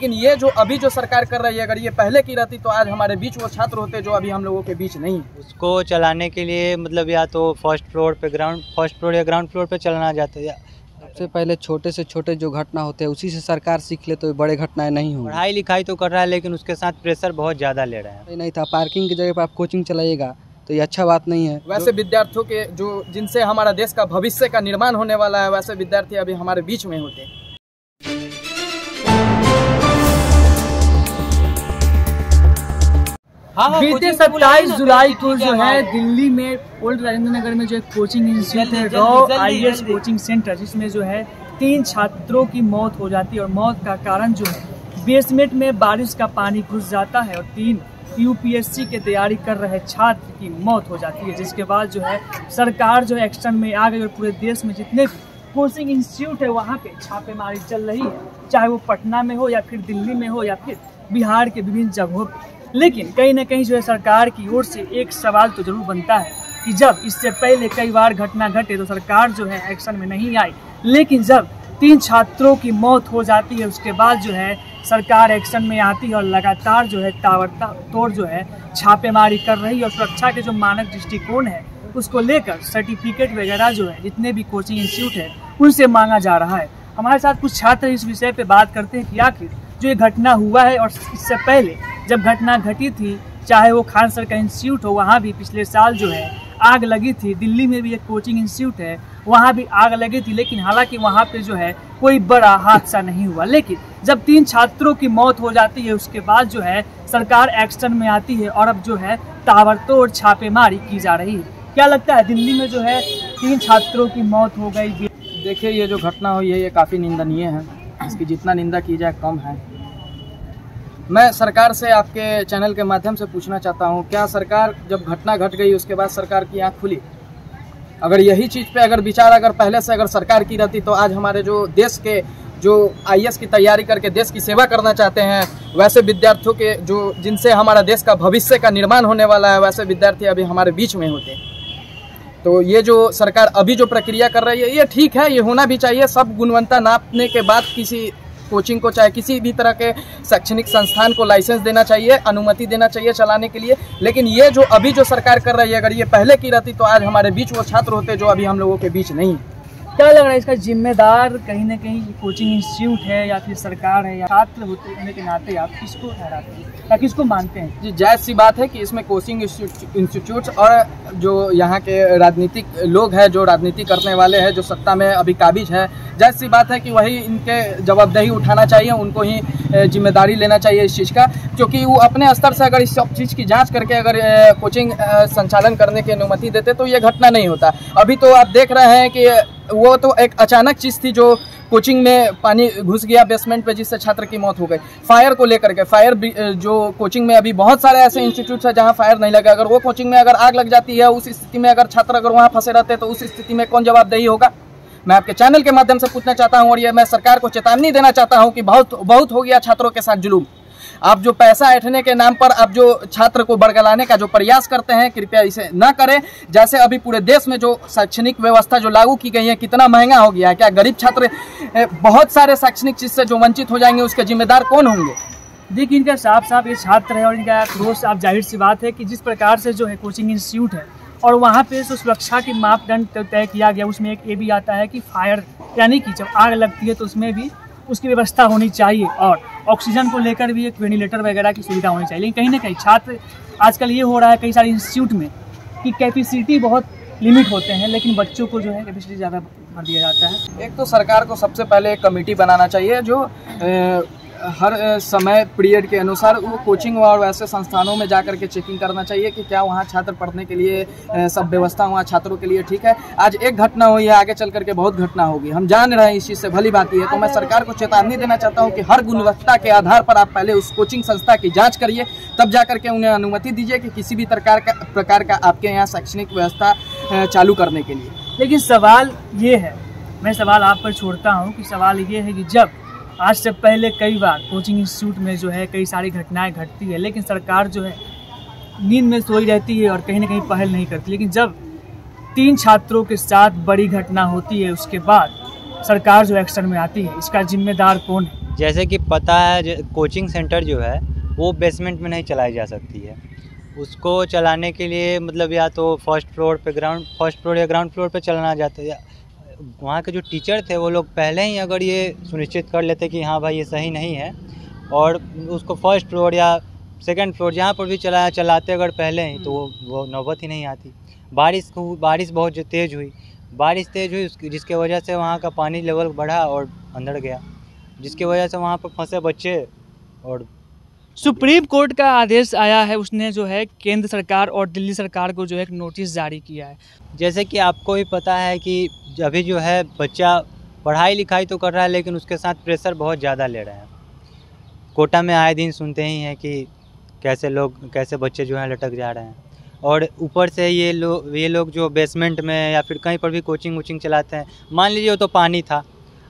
लेकिन ये जो अभी जो सरकार कर रही है, अगर ये पहले की रहती तो आज हमारे बीच वो छात्र होते जो अभी हम लोगों के बीच नहीं। उसको चलाने के लिए मतलब या तो फर्स्ट फ्लोर या ग्राउंड फ्लोर पे चलाना जाता है। सबसे पहले छोटे से छोटे जो घटना होते हैं उसी से सरकार सीख ले तो बड़े घटनाएं नहीं होंगी। पढ़ाई लिखाई तो कर रहा है लेकिन उसके साथ प्रेशर बहुत ज़्यादा ले रहा है। नहीं था, पार्किंग की जगह पर आप कोचिंग चलाइएगा तो ये अच्छा बात नहीं है। वैसे विद्यार्थियों के जो जिनसे हमारा देश का भविष्य का निर्माण होने वाला है, वैसे विद्यार्थी अभी हमारे बीच में होते। बीते 27 जुलाई को जो है दिल्ली में ओल्ड राजेंद्र नगर में जो एक कोचिंग इंस्टीट्यूट है रॉ IAS कोचिंग सेंटर, जिसमें जो है 3 छात्रों की मौत हो जाती है। और मौत का कारण जो है बेसमेंट में बारिश का पानी घुस जाता है और 3 UPSC की तैयारी कर रहे छात्र की मौत हो जाती है। जिसके बाद जो है सरकार जो है एक्शन में आ गई और पूरे देश में जितने कोचिंग इंस्टीट्यूट है वहाँ पे छापेमारी चल रही है, चाहे वो पटना में हो या फिर दिल्ली में हो या फिर बिहार के विभिन्न जगहों पर। लेकिन कहीं ना कहीं जो है सरकार की ओर से एक सवाल तो जरूर बनता है कि जब इससे पहले कई बार घटना घटे तो सरकार जो है एक्शन में नहीं आई, लेकिन जब 3 छात्रों की मौत हो जाती है उसके बाद जो है सरकार एक्शन में आती है और लगातार जो है ताबड़तोड़ जो है छापेमारी कर रही है। और सुरक्षा के जो मानक दृष्टिकोण है उसको लेकर सर्टिफिकेट वगैरह जो है जितने भी कोचिंग इंस्टीट्यूट है उनसे मांगा जा रहा है। हमारे साथ कुछ छात्र इस विषय पे बात करते हैं कि आखिर जो ये घटना हुआ है और इससे पहले जब घटना घटी थी, चाहे वो खान सर का इंस्टीट्यूट हो, वहाँ भी पिछले साल जो है आग लगी थी। दिल्ली में भी एक कोचिंग इंस्टीट्यूट है, वहाँ भी आग लगी थी, लेकिन हालांकि वहाँ पे जो है कोई बड़ा हादसा नहीं हुआ। लेकिन जब 3 छात्रों की मौत हो जाती है उसके बाद जो है सरकार एक्शन में आती है और अब जो है ताबड़तोड़ छापेमारी की जा रही है। क्या लगता है, दिल्ली में जो है 3 छात्रों की मौत हो गई? देखिए, ये जो घटना हुई है ये काफ़ी निंदनीय है, इसकी जितना निंदा की जाए कम है। मैं सरकार से आपके चैनल के माध्यम से पूछना चाहता हूँ, क्या सरकार जब घटना घट गई उसके बाद सरकार की आँख खुली? अगर यही चीज़ पे अगर विचार अगर पहले से अगर सरकार की रहती तो आज हमारे जो देश के जो IAS की तैयारी करके देश की सेवा करना चाहते हैं, वैसे विद्यार्थियों के जो जिनसे हमारा देश का भविष्य का निर्माण होने वाला है, वैसे विद्यार्थी अभी हमारे बीच में होते। तो ये जो सरकार अभी जो प्रक्रिया कर रही है ये ठीक है, ये होना भी चाहिए। सब गुणवत्ता नापने के बाद किसी कोचिंग को चाहे किसी भी तरह के शैक्षणिक संस्थान को लाइसेंस देना चाहिए, अनुमति देना चाहिए चलाने के लिए। लेकिन ये जो अभी जो सरकार कर रही है, अगर ये पहले की रहती तो आज हमारे बीच वो छात्र होते जो अभी हम लोगों के बीच नहीं। क्या लग रहा है इसका जिम्मेदार कहीं ना कहीं कोचिंग इंस्टीट्यूट है या फिर सरकार है या छात्र होने के नाते आप किसको ठहराते हैं या किसको मानते हैं? जी, जायज़ सी बात है कि इसमें कोचिंग इंस्टीट्यूट और जो यहाँ के राजनीतिक लोग हैं, जो राजनीति करने वाले हैं, जो सत्ता में अभी काबिज है, जायज़ सी बात है कि वही इनके जवाबदेही उठाना चाहिए, उनको ही जिम्मेदारी लेना चाहिए इस चीज़ का। क्योंकि वो अपने स्तर से अगर इस सब चीज़ की जांच करके अगर कोचिंग संचालन करने की अनुमति देते तो ये घटना नहीं होता। अभी तो आप देख रहे हैं कि वो तो एक अचानक चीज़ थी जो कोचिंग में पानी घुस गया बेसमेंट पे, जिससे छात्र की मौत हो गई। फायर को लेकर के, फायर जो कोचिंग में अभी बहुत सारे ऐसे इंस्टीट्यूट है जहाँ फायर नहीं लगा, अगर वो कोचिंग में अगर आग लग जाती है, उस स्थिति में अगर छात्र अगर वहाँ फंसे रहते तो उस स्थिति में कौन जवाबदेही होगा? मैं आपके चैनल के माध्यम से पूछना चाहता हूँ और ये मैं सरकार को चेतावनी देना चाहता हूँ कि बहुत हो गया छात्रों के साथ जुलूम। आप जो पैसा ऐंठने के नाम पर आप जो छात्र को बरगलाने का जो प्रयास करते हैं, कृपया इसे न करें। जैसे अभी पूरे देश में जो शैक्षणिक व्यवस्था जो लागू की गई है कितना महंगा हो गया है, क्या गरीब छात्र बहुत सारे शैक्षणिक चीज़ से जो वंचित हो जाएंगे उसके जिम्मेदार कौन होंगे? देखिए, इनका साफ ये छात्र है और इनका रोज आप जाहिर सी बात है कि जिस प्रकार से जो है कोचिंग इंस्टीट्यूट है और वहाँ पे जो सुरक्षा के मापदंड तय किया गया उसमें एक ये भी आता है कि फायर यानी कि जब आग लगती है तो उसमें भी उसकी व्यवस्था होनी चाहिए और ऑक्सीजन को लेकर भी एक वेंटिलेटर वगैरह की सुविधा होनी चाहिए। लेकिन कहीं ना कहीं छात्र आजकल ये हो रहा है कई सारे इंस्टीट्यूट में कि कैपेसिटी बहुत लिमिट होते हैं, लेकिन बच्चों को जो है कैपेसिटी ज़्यादा भर दिया जाता है। एक तो सरकार को सबसे पहले एक कमेटी बनाना चाहिए जो हर समय पीरियड के अनुसार वो कोचिंग और वैसे संस्थानों में जाकर के चेकिंग करना चाहिए कि क्या वहाँ छात्र पढ़ने के लिए सब व्यवस्था वहाँ छात्रों के लिए ठीक है। आज एक घटना हुई है, आगे चल करके बहुत घटना होगी, हम जान रहे हैं इस चीज़ से, भली बात है। तो मैं सरकार को चेतावनी देना चाहता हूँ कि हर गुणवत्ता के आधार पर आप पहले उस कोचिंग संस्था की जाँच करिए, तब जा करके उन्हें अनुमति दीजिए कि किसी भी प्रकार का आपके यहाँ शैक्षणिक व्यवस्था चालू करने के लिए। लेकिन सवाल ये है, मैं सवाल आप पर छोड़ता हूँ कि सवाल ये है कि जब आज से पहले कई बार कोचिंग इंस्टीट्यूट में जो है कई सारी घटनाएं घटती है, लेकिन सरकार जो है नींद में सोई रहती है और कहीं ना कहीं पहल नहीं करती। लेकिन जब 3 छात्रों के साथ बड़ी घटना होती है उसके बाद सरकार जो एक्शन में आती है, इसका जिम्मेदार कौन है? जैसे कि पता है कोचिंग सेंटर जो है वो बेसमेंट में नहीं चलाई जा सकती है। उसको चलाने के लिए मतलब या तो फर्स्ट फ्लोर या ग्राउंड फ्लोर पे चलाना जाता है। वहाँ के जो टीचर थे वो लोग पहले ही अगर ये सुनिश्चित कर लेते कि हाँ भाई ये सही नहीं है और उसको फर्स्ट फ्लोर या सेकंड फ्लोर जहाँ पर भी चलाते अगर पहले ही, तो वो नौबत ही नहीं आती। बारिश बहुत तेज़ हुई जिसके वजह से वहाँ का पानी लेवल बढ़ा और अंदर गया, जिसकी वजह से वहाँ पर फंसे बच्चे। और सुप्रीम कोर्ट का आदेश आया है, उसने जो है केंद्र सरकार और दिल्ली सरकार को जो है एक नोटिस जारी किया है। जैसे कि आपको भी पता है कि अभी जो है बच्चा पढ़ाई लिखाई तो कर रहा है लेकिन उसके साथ प्रेशर बहुत ज़्यादा ले रहे हैं। कोटा में आए दिन सुनते ही हैं कि कैसे बच्चे जो हैं लटक जा रहे हैं। और ऊपर से ये लोग जो बेसमेंट में या फिर कहीं पर भी कोचिंग चलाते हैं, मान लीजिए वो तो पानी था,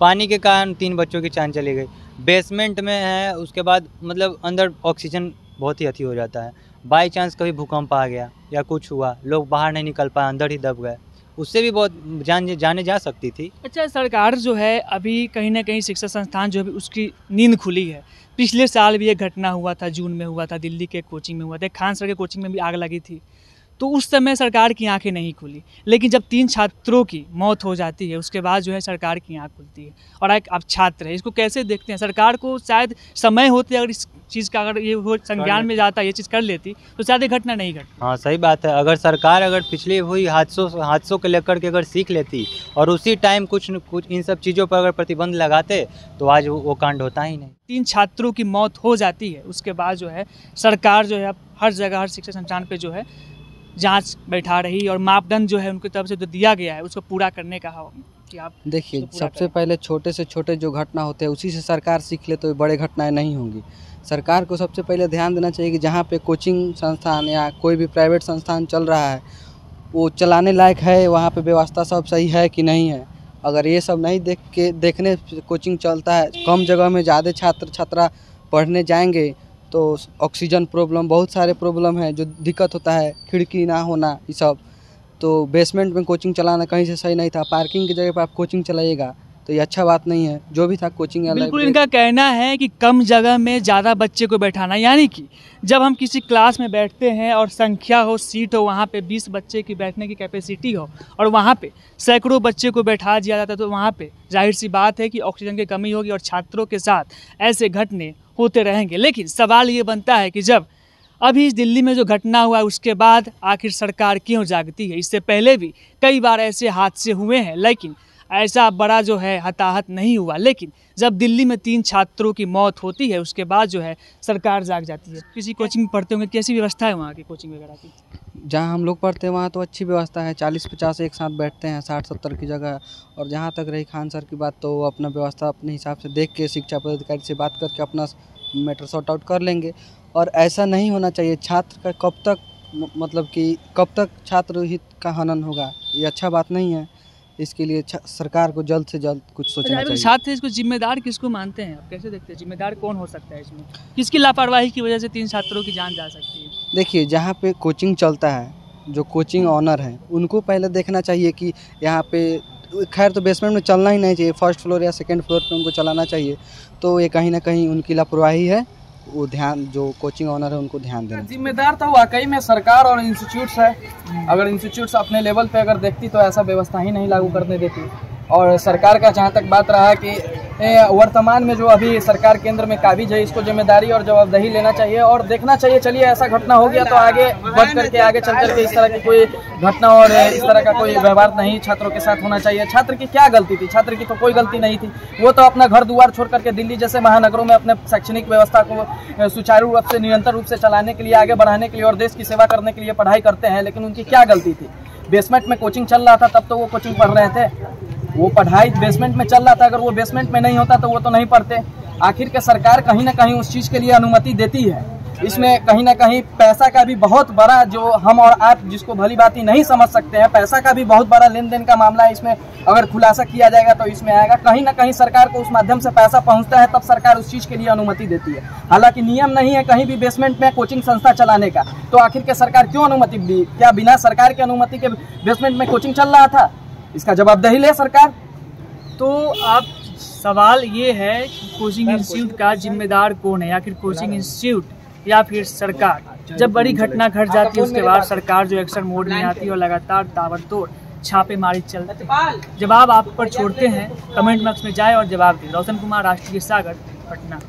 पानी के कारण 3 बच्चों की जान चली गई। बेसमेंट में है, उसके बाद मतलब अंदर ऑक्सीजन बहुत ही अति हो जाता है। बाई चांस कभी भूकंप आ गया या कुछ हुआ, लोग बाहर नहीं निकल पाए, अंदर ही दब गए, उससे भी बहुत जाने जा सकती थी। अच्छा, सरकार जो है अभी कहीं ना कहीं शिक्षा संस्थान जो है उसकी नींद खुली है। पिछले साल भी एक घटना हुआ था, जून में हुआ था, दिल्ली के कोचिंग में हुआ था, खान सर के कोचिंग में भी आग लगी थी। तो उस समय सरकार की आंखें नहीं खुली, लेकिन जब 3 छात्रों की मौत हो जाती है उसके बाद जो है सरकार की आंख खुलती है। और एक अब छात्र है, इसको कैसे देखते हैं? सरकार को शायद समय होते अगर इस चीज़ का अगर ये हो संज्ञान में जाता, ये चीज़ कर लेती तो शायद ये घटना नहीं घटती। हाँ सही बात है। अगर सरकार पिछली हुई हादसों को लेकर के अगर सीख लेती और उसी टाइम कुछ इन सब चीज़ों पर अगर प्रतिबंध लगाते तो आज वो कांड होता ही नहीं। 3 छात्रों की मौत हो जाती है, उसके बाद जो है सरकार जो है अब हर जगह हर शिक्षा संस्थान पे जो है जांच बैठा रही और मापदंड जो है उनकी तरफ से जो दिया गया है उसको पूरा करने का कि आप देखिए, सबसे पहले छोटे से छोटे जो घटना होते हैं उसी से सरकार सीख ले तो बड़े घटनाएं नहीं होंगी। सरकार को सबसे पहले ध्यान देना चाहिए कि जहाँ पे कोचिंग संस्थान या कोई भी प्राइवेट संस्थान चल रहा है वो चलाने लायक है, वहाँ पे व्यवस्था सब सही है कि नहीं है। अगर ये सब नहीं देखने कोचिंग चलता है, कम जगह में ज़्यादा छात्रा पढ़ने जाएंगे तो ऑक्सीजन प्रॉब्लम, बहुत सारे प्रॉब्लम है जो दिक्कत होता है, खिड़की ना होना, ये सब। तो बेसमेंट में कोचिंग चलाना कहीं से सही नहीं था। पार्किंग की जगह पर आप कोचिंग चलाइएगा तो ये अच्छा बात नहीं है। जो भी था कोचिंग बिल्कुल, इनका कहना है कि कम जगह में ज़्यादा बच्चे को बैठाना, यानी कि जब हम किसी क्लास में बैठते हैं और संख्या हो, सीट हो, वहाँ पे 20 बच्चे की बैठने की कैपेसिटी हो और वहाँ पे सैकड़ों बच्चे को बैठा दिया जाता है तो वहाँ पे जाहिर सी बात है कि ऑक्सीजन की कमी होगी और छात्रों के साथ ऐसे घटने होते रहेंगे। लेकिन सवाल ये बनता है कि जब अभी दिल्ली में जो घटना हुआ है उसके बाद आखिर सरकार क्यों जागती है? इससे पहले भी कई बार ऐसे हादसे हुए हैं लेकिन ऐसा बड़ा जो है हताहत नहीं हुआ। लेकिन जब दिल्ली में 3 छात्रों की मौत होती है उसके बाद जो है सरकार जाग जाती है। किसी कोचिंग में पढ़ते होंगे, कैसी व्यवस्था है वहाँ की कोचिंग वगैरह की? जहाँ हम लोग पढ़ते हैं वहाँ तो अच्छी व्यवस्था है, 40-50 एक साथ बैठते हैं, 60-70 की जगह। और जहाँ तक रही खान सर की बात तो वो अपना व्यवस्था अपने हिसाब से देख के शिक्षा पदाधिकारी से बात करके अपना मैटर सॉर्ट आउट कर लेंगे। और ऐसा नहीं होना चाहिए। छात्र का कब तक छात्र हित का हनन होगा, ये अच्छा बात नहीं है। इसके लिए सरकार को जल्द से जल्द कुछ सोचना चाहिए। छात्र इसको जिम्मेदार किसको मानते हैं आप? कैसे देखते हैं जिम्मेदार कौन हो सकता है इसमें? किसकी लापरवाही की वजह से 3 छात्रों की जान जा सकती है? देखिए, जहाँ पे कोचिंग चलता है, जो कोचिंग ऑनर है उनको पहले देखना चाहिए कि यहाँ पे खैर तो बेसमेंट में चलना ही नहीं चाहिए, फर्स्ट फ्लोर या सेकंड फ्लोर पे उनको चलाना चाहिए। तो ये कहीं ना कहीं उनकी लापरवाही है, वो ध्यान जो कोचिंग ऑनर है उनको ध्यान देना। जिम्मेदार तो वाकई में सरकार और इंस्टीट्यूट्स है। अगर इंस्टीट्यूट्स अपने लेवल पे अगर देखती तो ऐसा व्यवस्था ही नहीं लागू करने देती। और सरकार का जहाँ तक बात रहा कि वर्तमान में जो अभी सरकार केंद्र में काबिज है, इसको जिम्मेदारी और जवाबदेही लेना चाहिए और देखना चाहिए। चलिए ऐसा घटना हो गया तो आगे बढ़ करके आगे चल करके इस तरह की कोई घटना और इस तरह का कोई व्यवहार नहीं छात्रों के साथ होना चाहिए। छात्र की क्या गलती थी? छात्र की तो कोई गलती नहीं थी। वो तो अपना घर दुआर छोड़ करके दिल्ली जैसे महानगरों में अपने शैक्षणिक व्यवस्था को सुचारू रूप से निरंतर रूप से चलाने के लिए, आगे बढ़ाने के लिए और देश की सेवा करने के लिए पढ़ाई करते हैं। लेकिन उनकी क्या गलती थी? बेसमेंट में कोचिंग चल रहा था तब तो वो कोचिंग पढ़ रहे थे, वो पढ़ाई बेसमेंट में चल रहा था। अगर वो बेसमेंट में नहीं होता तो वो तो नहीं पढ़ते। आखिर के सरकार कहीं ना कहीं उस चीज़ के लिए अनुमति देती है। इसमें कहीं ना कहीं पैसा का भी बहुत बड़ा, जो हम और आप जिसको भली बात ही नहीं समझ सकते हैं, पैसा का भी बहुत बड़ा लेन देन का मामला है। इसमें अगर खुलासा किया जाएगा तो इसमें आएगा। कहीं ना कहीं सरकार को उस माध्यम से पैसा पहुंचता है, तब सरकार उस चीज़ के लिए अनुमति देती है। हालांकि नियम नहीं है कहीं भी बेसमेंट में कोचिंग संस्था चलाने का, तो आखिर के सरकार क्यों अनुमति दी? क्या बिना सरकार की अनुमति के बेसमेंट में कोचिंग चल रहा था? इसका जवाबदेही ले सरकार। तो आप सवाल ये है कि कोचिंग इंस्टीट्यूट का जिम्मेदार कौन है, आखिर कोचिंग इंस्टीट्यूट या फिर सरकार। जब बड़ी घटना घट जाती है उसके बाद सरकार जो एक्शन मोड में आती है और लगातार ताबड़तोड़ छापेमारी चलती है। जवाब आप पर छोड़ते हैं, कमेंट बॉक्स में जाए और जवाब दें। रोशन कुमार, राष्ट्रीय सागर, पटना।